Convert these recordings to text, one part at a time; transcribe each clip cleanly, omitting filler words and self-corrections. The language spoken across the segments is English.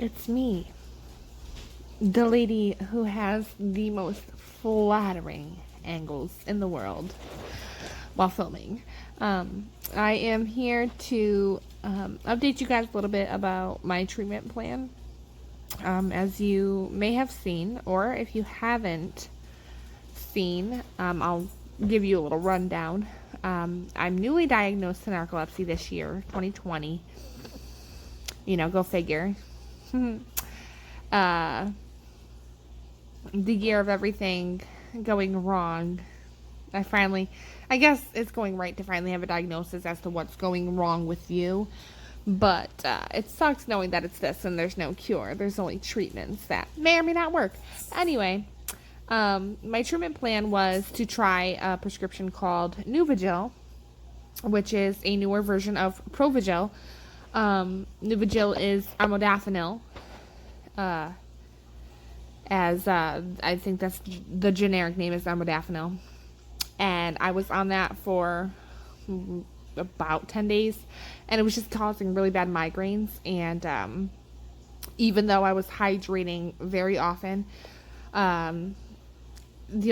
It's me, the lady who has the most flattering angles in the world while filming. I am here to update you guys a little bit about my treatment plan. As you may have seen, or if you haven't seen, I'll give you a little rundown. I'm newly diagnosed with narcolepsy this year, 2020. You know, go figure. The year of everything going wrong. I guess it's going right to finally have a diagnosis as to what's going wrong with you. But it sucks knowing that it's this and there's no cure. There's only treatments that may or may not work. Anyway, my treatment plan was to try a prescription called Provigil, which is a newer version of Provigil. Provigil is a Modafinil. I think that's the generic name is Modafinil. And I was on that for about 10 days, and it was just causing really bad migraines. And even though I was hydrating very often, the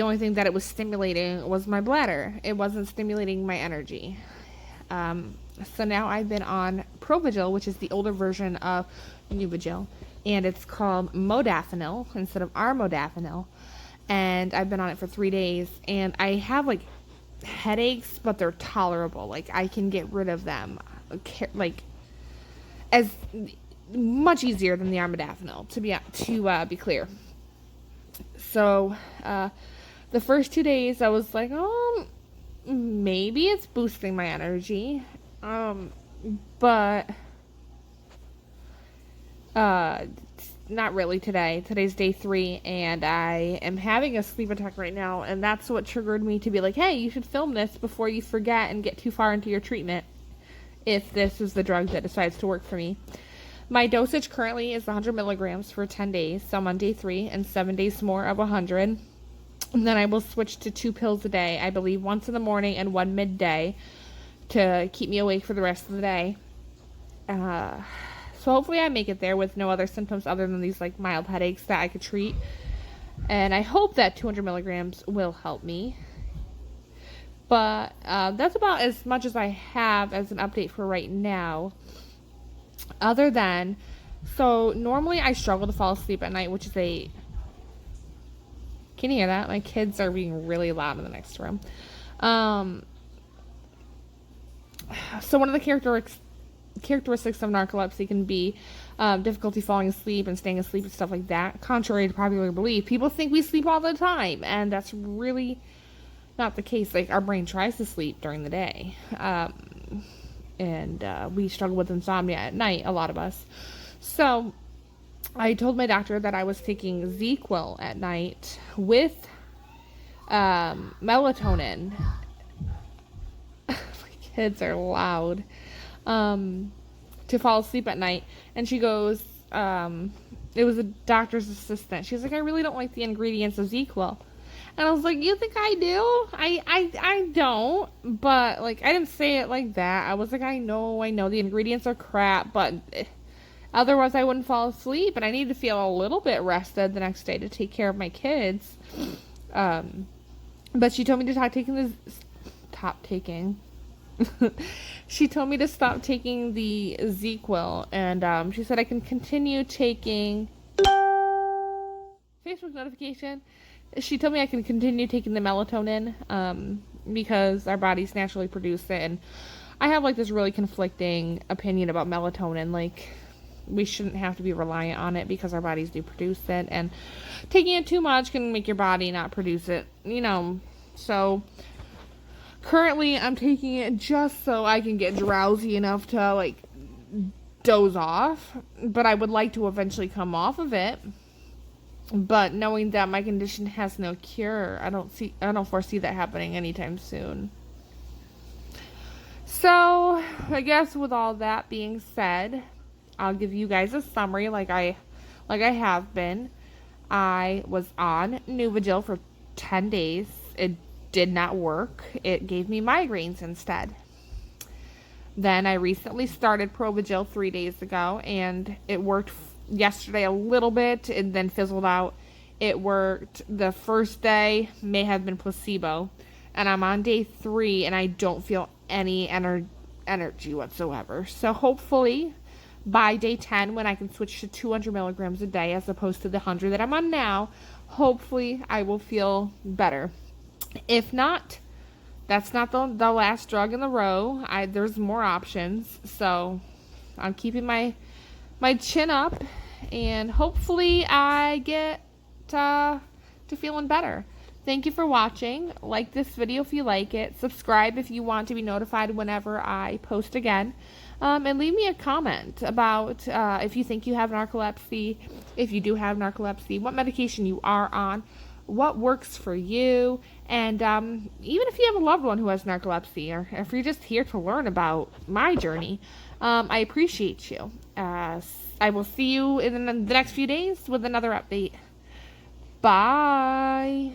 only thing that it was stimulating was my bladder. It wasn't stimulating my energy. So now I've been on Provigil, which is the older version of Provigil, and it's called Modafinil instead of our Modafinil. And I've been on it for 3 days, and I have like headaches, but they're tolerable. Like I can get rid of them, like as much easier than the Modafinil, to be clear. So the first 2 days, I was like, oh, maybe it's boosting my energy, but not really today. Today's day 3, and I am having a sleep attack right now, and that's what triggered me to be like, hey, you should film this before you forget and get too far into your treatment, if this is the drug that decides to work for me. My dosage currently is 100 milligrams for 10 days, so I'm on day 3, and 7 days more of 100. And then I will switch to 2 pills a day, I believe, once in the morning and 1 midday, to keep me awake for the rest of the day. So hopefully I make it there with no other symptoms other than these like mild headaches that I could treat. And I hope that 200 milligrams will help me. But that's about as much as I have as an update for right now. Other than, so normally I struggle to fall asleep at night, which is can you hear that? My kids are being really loud in the next room. So one of the characteristics of narcolepsy can be difficulty falling asleep and staying asleep and stuff like that. Contrary to popular belief, people think we sleep all the time, and that's really not the case. Like, our brain tries to sleep during the day, and we struggle with insomnia at night, a lot of us. So I told my doctor that I was taking ZQL at night with melatonin. My kids are loud. To fall asleep at night. And she goes, it was a doctor's assistant. She's like, I really don't like the ingredients of ZQL. And I was like, you think I do? I don't. But, like, I didn't say it like that. I was like, I know the ingredients are crap, but otherwise I wouldn't fall asleep, and I need to feel a little bit rested the next day to take care of my kids. But she told me to she told me to stop taking the ZQL, and she said I can continue taking Facebook notification. She told me I can continue taking the melatonin because our bodies naturally produce it, and I have like this really conflicting opinion about melatonin. Like, we shouldn't have to be reliant on it because our bodies do produce it, and taking it too much can make your body not produce it, you know. So currently, I'm taking it just so I can get drowsy enough to, like, doze off. But I would like to eventually come off of it. But knowing that my condition has no cure, I don't foresee that happening anytime soon. So, I guess with all that being said, I'll give you guys a summary like I have been. I was on Provigil for 10 days. It did not work. It gave me migraines instead. Then I recently started Provigil 3 days ago, and it worked yesterday a little bit and then fizzled out. It worked. The first day may have been placebo, and I'm on day 3 and I don't feel any energy whatsoever. So hopefully by day 10, when I can switch to 200 milligrams a day as opposed to the 100 that I'm on now, hopefully I will feel better. If not, that's not the last drug in the row. There's more options. So I'm keeping my chin up, and hopefully I get to feeling better. Thank you for watching. Like this video if you like it. Subscribe if you want to be notified whenever I post again. And leave me a comment about if you think you have narcolepsy, if you do have narcolepsy, what medication you are on, what works for you, and even if you have a loved one who has narcolepsy, or if you're just here to learn about my journey, I appreciate you. I will see you in the next few days with another update. Bye.